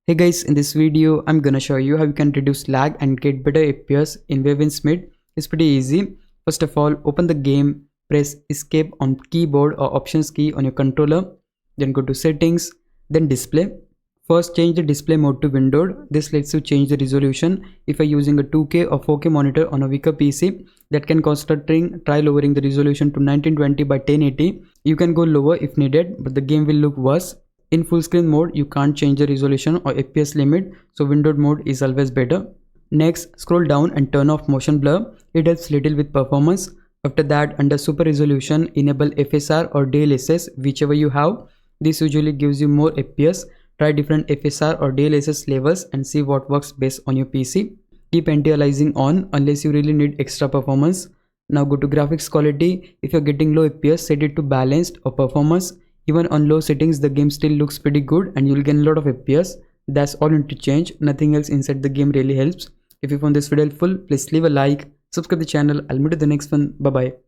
Hey guys, in this video I'm gonna show you how you can reduce lag and get better FPS in Waves Mid. It's pretty easy. First of all, open the game, press escape on keyboard or options key on your controller, then go to settings, then display. First change the display mode to windowed. This lets you change the resolution. If you're using a 2K or 4K monitor on a weaker PC that can cause stuttering, try lowering the resolution to 1920 by 1080. You can go lower if needed, but the game will look worse. In full screen mode, you can't change the resolution or FPS limit, so windowed mode is always better. Next, scroll down and turn off motion blur. It helps little with performance. After that, under super resolution, enable FSR or DLSS, whichever you have. This usually gives you more FPS. Try different FSR or DLSS levels and see what works best on your PC. Keep anti-aliasing on unless you really need extra performance. Now go to graphics quality. If you're getting low FPS, set it to balanced or performance. Even on low settings, the game still looks pretty good and you'll gain a lot of FPS. That's all you need to change. Nothing else inside the game really helps. If you found this video helpful, please leave a like, subscribe the channel. I'll meet you in the next one. Bye bye.